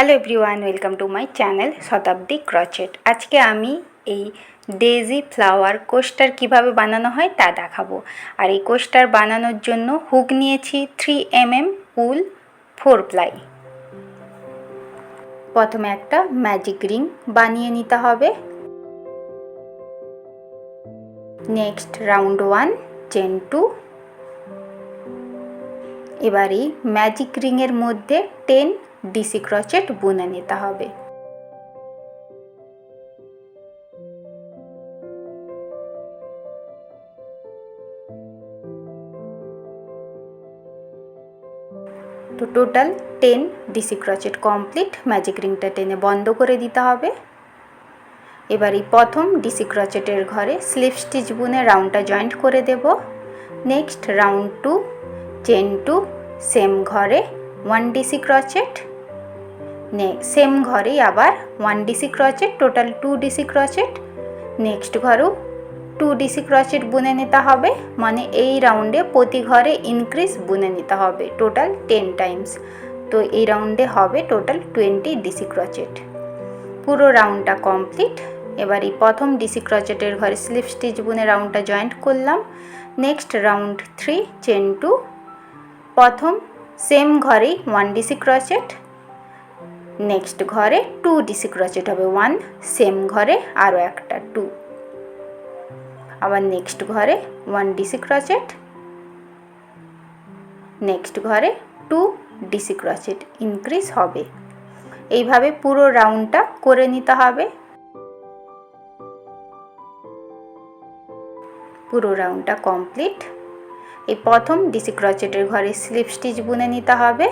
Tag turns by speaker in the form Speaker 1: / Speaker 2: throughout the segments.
Speaker 1: Hello everyone, welcome to my channel Shatabdi crochet. আজকে আমি এই ডেজি ফ্লাওয়ার কোস্টার কিভাবে বানানো হয় তা দেখাবো। আর এই কোস্টার বানানোর জন্য হুক নিয়েছি 3mm উল 4 প্লাই। প্রথমে একটা ম্যাজিক রিং বানিয়ে নিতে হবে। Next round 1 chain 2। এবার এই ম্যাজিক রিংয়ের মধ্যে 10 ডিসি ক্রচেট বুনে নিতে হবে। তো total 10 DC crochet complete. Magic রিংটা টেনে বন্ধ করে দিতে হবে। এবার এই প্রথম ডিসি ক্রচেটের ঘরে স্লিপ স্টিচ বুনে রাউন্ডটা জয়েন্ট করে দেব। নেক্সট রাউন্ড 2 চেন 2, সেম ঘরে 1 ডিসি ক্রচেট। সেম ঘরেই আবার 1 DC crochet, total 2 DC crochet. Next ঘরেও 2 ডিসি ক্রচেট বুনে নিতে হবে, মানে এই রাউন্ডে প্রতি ঘরে ইনক্রিজ বুনে নিতে হবে টোটাল 10 টাইমস। তো এই রাউন্ডে হবে টোটাল 20 ডিসি ক্রচেট। পুরো রাউন্ডটা কমপ্লিট। এবার এই প্রথম ডিসি ক্রচেটের ঘরে স্লিপ স্টিচ বুনে রাউন্ডটা জয়েন্ট করলাম। নেক্সট রাউন্ড 3 চেন 2, প্রথম সেম ঘরেই 1 ডিসি ক্রচেট। নেক্সট ঘরে 2 ডিসি ক্রচেট হবে 1, সেম ঘরে আরও একটা 2। আবার নেক্সট ঘরে 1 ডিসি ক্রচেট, নেক্সট ঘরে 2 ডিসি ক্রচেট ইনক্রিজ হবে। এইভাবে পুরো রাউন্ডটা করে নিতে হবে। পুরো রাউন্ডটা কমপ্লিট। এই প্রথম ডিসি ক্রচেটের ঘরে স্লিপ স্টিচ বুনে নিতে হবে।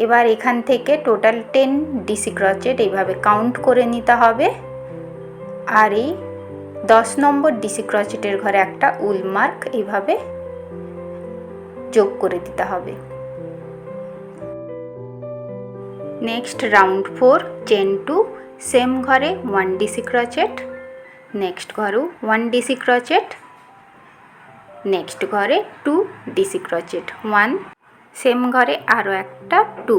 Speaker 1: এবার এখান থেকে টোটাল 10 ডিসি ক্রচেট এইভাবে কাউন্ট করে নিতে হবে। আর এই 10 নম্বর ডিসি ক্রচেটের ঘরে একটা উল মার্ক এইভাবে যোগ করে দিতে হবে। নেক্সট রাউন্ড 4 চেন 2, সেম ঘরে 1 ডিসি ক্রচেট। নেক্সট ঘরেও 1 ডিসি ক্রচেট। নেক্সট ঘরে 2 ডিসি ক্রচেট 1, সেম ঘরে আরও একটা 2।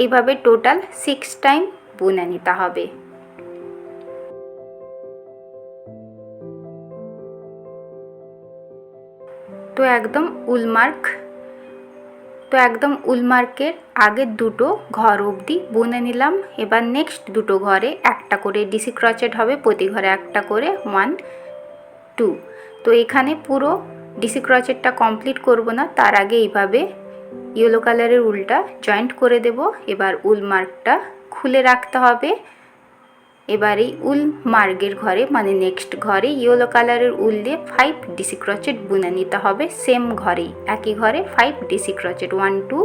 Speaker 1: এইভাবে টোটাল 6 টাইম বুনে নিতে হবে। তো একদম উলমার্কের আগের দুটো ঘর অবধি বুনে নিলাম। এবার নেক্সট দুটো ঘরে একটা করে ডিসি ক্রচেট হবে, প্রতি ঘরে একটা করে 1 2। তো এখানে পুরো ডিসি ক্রচেটটা কমপ্লিট করব না, তার আগে এইভাবে ইয়েলো কালারের উলটা জয়েন্ট করে দেব। এবার উল মার্কটা খুলে রাখতে হবে। এবার এই উল মার্কের ঘরে মানে নেক্সট ঘরে ইয়েলো কালারের উল দিয়ে 5 ডিসি ক্রচেট বুনে নিতে হবে। সেম ঘরেই একই ঘরে 5 ডিসি ক্রচেট 1 2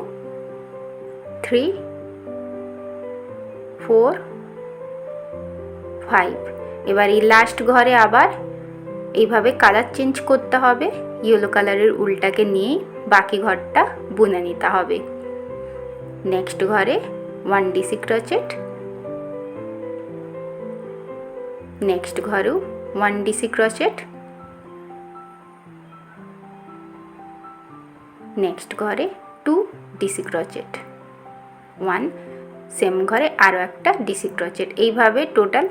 Speaker 1: 3 4 5। এবার এই লাস্ট ঘরে আবার এইভাবে কালার চেঞ্জ করতে হবে। ইয়েলো কালারের উলটাকে নিয়েই বাকি ঘরটা বুনে নিতে হবে। নেক্সট ঘরে 1 ডিসি ক্রচেট, নেক্সট ঘরেও 1 ডিসি ক্রচেট, নেক্সট ঘরে 2 ডিসি ক্রচেট 1, সেম ঘরে আরও একটা ডিসি ক্রচেট। এইভাবে টোটাল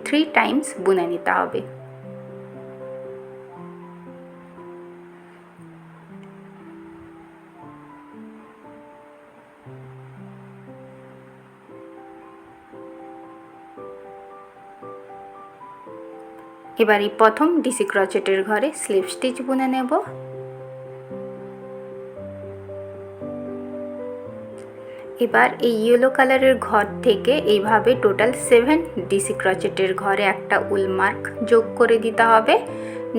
Speaker 1: 3 টাইমস বুনে নিতে হবে। এবার এই প্রথম ডিসি ক্রচেটের ঘরে স্লিপ স্টিচ বুনে নেব। এবার এই ইয়েলো কালারের ঘর থেকে এইভাবে টোটাল 7 ডিসি ক্রচেটের ঘরে একটা উল মার্ক যোগ করে দিতে হবে।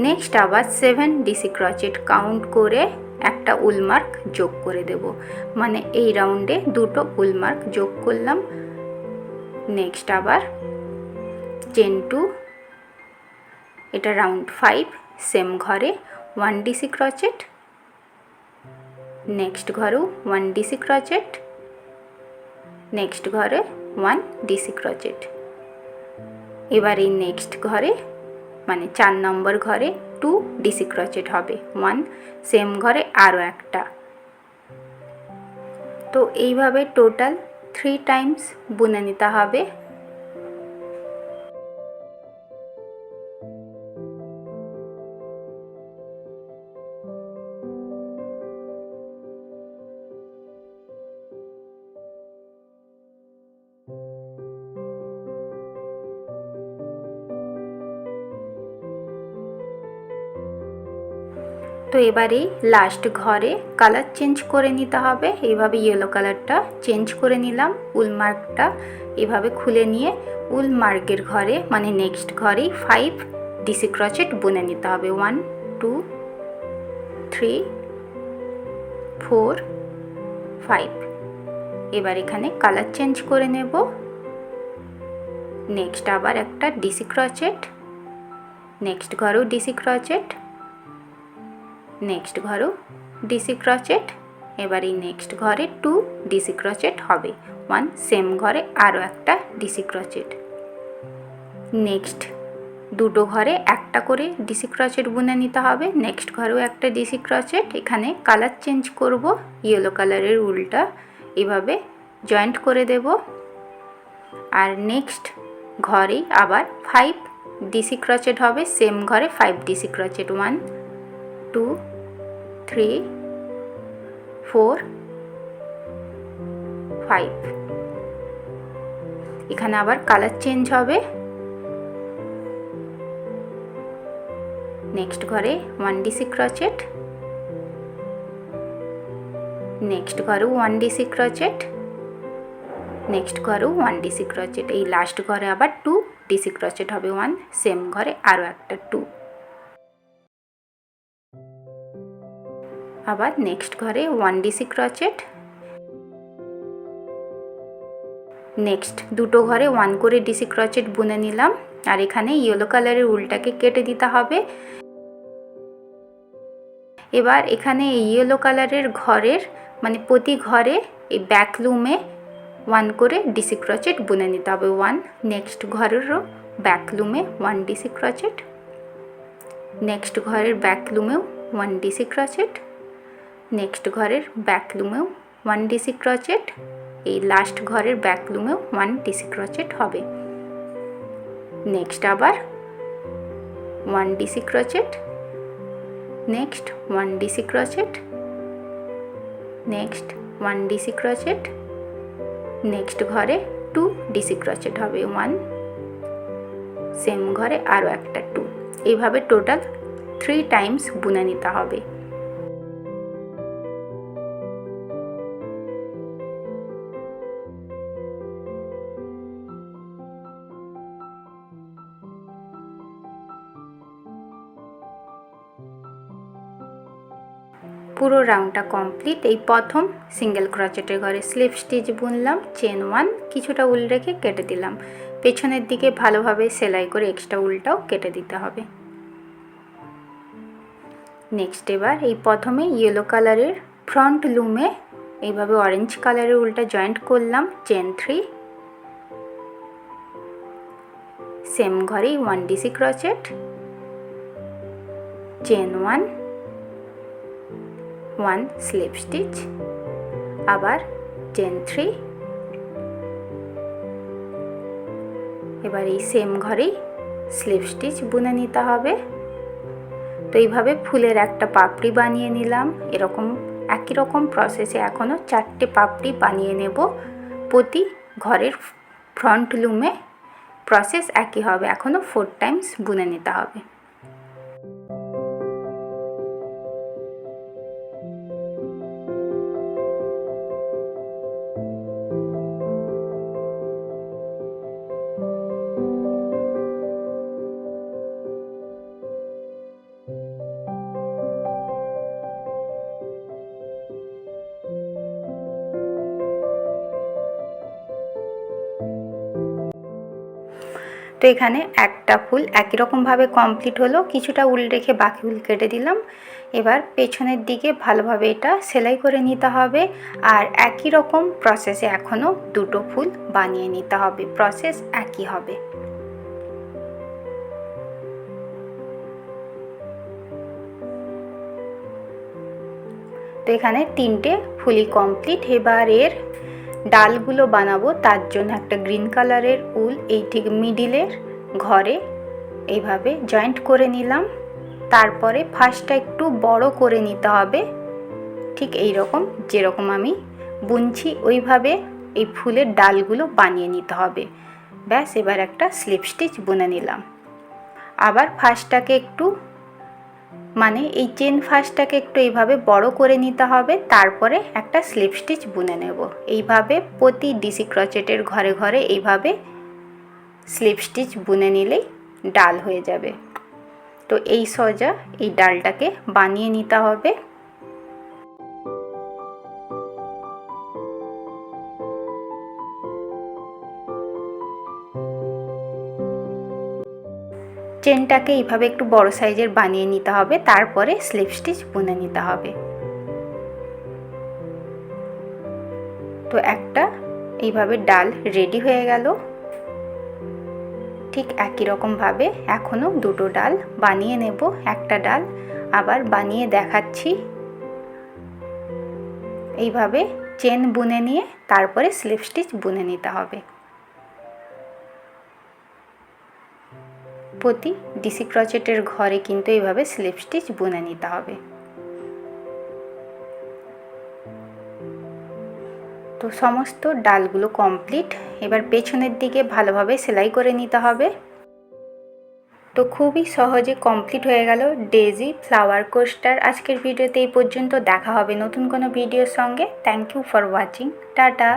Speaker 1: নেক্সট আবার 7 ডিসি ক্রচেট কাউন্ট করে একটা উল মার্ক যোগ করে দেব, মানে এই রাউন্ডে দুটো উল মার্ক যোগ করলাম। নেক্সট আবার চেন 2, এটা রাউন্ড 5, সেম ঘরে 1 ডিসি ক্রচেট, নেক্সট ঘরেও 1 ডিসি ক্রচেট, নেক্সট ঘরে 1 ডিসি ক্রচেট। এবার এই নেক্সট ঘরে মানে 4 নম্বর ঘরে 2 ডিসি ক্রচেট হবে 1, সেম ঘরে আরও একটা। তো এইভাবে টোটাল 3 টাইমস বুনে নিতে হবে। তো এবারে লাস্ট ঘরে কালার চেঞ্জ করে নিতে হবে। এইভাবে ইয়েলো কালারটা চেঞ্জ করে নিলাম। উল মার্কটা এভাবে খুলে নিয়ে উল মার্কের ঘরে মানে নেক্সট ঘরেই 5 ডিসি ক্রোচেট বুনে নিতে হবে। 1 2 3 4 5। এবার এখানে কালার চেঞ্জ করে নেব। নেক্সট আবার একটা ডিসি ক্রোচেট, নেক্সট ঘরেও ডিসি ক্রোচেট, নেক্সট ঘরেও ডিসি ক্রোচেট। এবার এই নেক্সট ঘরে 2 ডিসি ক্রোচেট হবে। 1 সেম ঘরে আরও একটা ডিসি ক্রোচেট। নেক্সট দুটো ঘরে একটা করে ডিসি ক্রোচেট বুনে নিতে হবে। নেক্সট ঘরেও একটা ডিসি ক্রোচেট। এখানে কালার চেঞ্জ করব, ইয়েলো কালারের উলটা এভাবে জয়েন্ট করে দেব। আর নেক্সট ঘরেই আবার 5 ডিসি ক্রোচেট হবে। সেম ঘরে 5 ডিসি ক্রোচেট। 1 2 3 4 5। এখানে আবার কালার চেঞ্জ হবে। নেক্সট ঘরে 1 ডিসি ক্রোচেট, নেক্সট ঘরেও 1 ডিসি ক্রোচেট, নেক্সট ঘরেও 1 ডিসি ক্রোচেট। এই লাস্ট ঘরে আবার 2 ডিসি ক্রোচেট হবে। 1 সেম ঘরে আরও একটা 2। আবার নেক্সট ঘরে 1 ডিসি ক্রোচেট। নেক্সট দুটো ঘরে 1 করে ডিসি ক্রোচেট বুনে নিলাম। আর এখানে ইয়েলো কালারের উলটাকে কেটে দিতে হবে। এবার এখানে ইয়েলো কালারের ঘরের মানে প্রতি ঘরে এই ব্যাক লুমে 1 করে ডিসি ক্রোচেট বুনে নিতে হবে। 1 নেক্সট ঘরেরও ব্যাক লুমে 1 ডিসি ক্রোচেট, নেক্সট ঘরের ব্যাক লুমেও 1 ডিসি ক্রোচেট, নেক্সট ঘরের ব্যাক লুমেও 1 ডিসি ক্রোচেট। এই লাস্ট ঘরের ব্যাক লুমেও 1 ডিসি ক্রোচেট হবে। নেক্সট আবার 1 DC crochet, next 1 DC crochet, next 1 DC crochet, next ঘরে 2 ডিসি ক্রোচেট হবে। 1 সেম ঘরে আরও একটা 2। এইভাবে টোটাল 3 টাইমস বুনে নিতে হবে। পুরো রাউন্ডটা কমপ্লিট। এই প্রথম সিঙ্গেল ক্রোচেটের ঘরে স্লিপ স্টিচ বুনলাম, চেন 1, কিছুটা উল রেখে কেটে দিলাম। পেছনের দিকে ভালোভাবে সেলাই করে এক্সট্রা উলটাও কেটে দিতে হবে। নেক্সট এবার এই প্রথমে ইয়েলো কালারের ফ্রন্ট লুমে এইভাবে অরেঞ্জ কালারের উলটা জয়েন্ট করলাম, চেন 3, সেম ঘরেই 1 DC crochet, chain 1, 1 slip stitch, আবার চেন 3। এবার এই সেম ঘরেই স্লিপ স্টিচ বুনে নিতে হবে। তো এইভাবে ফুলের একটা পাপড়ি বানিয়ে নিলাম। এরকম একই রকম প্রসেসে এখনও 4টে পাপড়ি বানিয়ে নেব। প্রতি ঘরের ফ্রন্ট লুমে প্রসেস একই হবে, এখনও 4 টাইমস বুনে নিতে হবে। তো এখানে একটা ফুল একই রকমভাবে কমপ্লিট হলো। কিছুটা উল রেখে বাকি উল কেটে দিলাম। এবার পেছনের দিকে ভালোভাবে এটা সেলাই করে নিতে হবে। আর একই রকম প্রসেসে এখনও দুটো ফুল বানিয়ে নিতে হবে, প্রসেস একই হবে। তো এখানে 3টে ফুলই কমপ্লিট। এবার এর ডালগুলো বানাবো তার জন্য একটা গ্রিন কালারের উল এই ঠিক মিডিলের ঘরে এইভাবে জয়েন্ট করে নিলাম। তারপরে ফার্স্টটা একটু বড় করে নিতে হবে, ঠিক এই রকম যেরকম আমি বুনছি ওইভাবে এই ফুলের ডালগুলো বানিয়ে নিতে হবে। ব্যাস, এবার একটা স্লিপ স্টিচ বুনে নিলাম। আবার ফার্স্টটাকে একটু মানে এই চেন ফার্স্টটাকে একটু এইভাবে বড় করে নিতে হবে, তারপরে একটা স্লিপ স্টিচ বুনে নেব। এইভাবে প্রতি ডিসি ক্রচেটের ঘরে ঘরে এইভাবে স্লিপ স্টিচ বুনে নিলেই ডাল হয়ে যাবে। তো এই সোজা এই ডালটাকে বানিয়ে নিতে হবে। চেনটাকে এইভাবে একটু বড় সাইজের বানিয়ে নিতে হবে, তারপরে স্লিপ স্টিচ বুনে নিতে হবে। তো একটা এইভাবে ডাল রেডি হয়ে গেল। ঠিক একই রকমভাবে এখনও দুটো ডাল বানিয়ে নেব। একটা ডাল আবার বানিয়ে দেখাচ্ছি। এইভাবে চেন বুনে নিয়ে তারপরে স্লিপ স্টিচ বুনে নিতে হবে। প্রতি ডিসি ক্রচেটের ঘরে কিন্তু এইভাবে স্লিপ স্টিচ বুনে নিতে হবে। তো সমস্ত ডালগুলো কমপ্লিট। এবার পেছনের দিকে ভালোভাবে সেলাই করে নিতে হবে। তো খুবই সহজে কমপ্লিট হয়ে গেল ডেজি ফ্লাওয়ার কোস্টার। আজকের ভিডিওতে এই পর্যন্ত। দেখা হবে নতুন কোনো ভিডিওর সঙ্গে। Thank you for watching. Tata.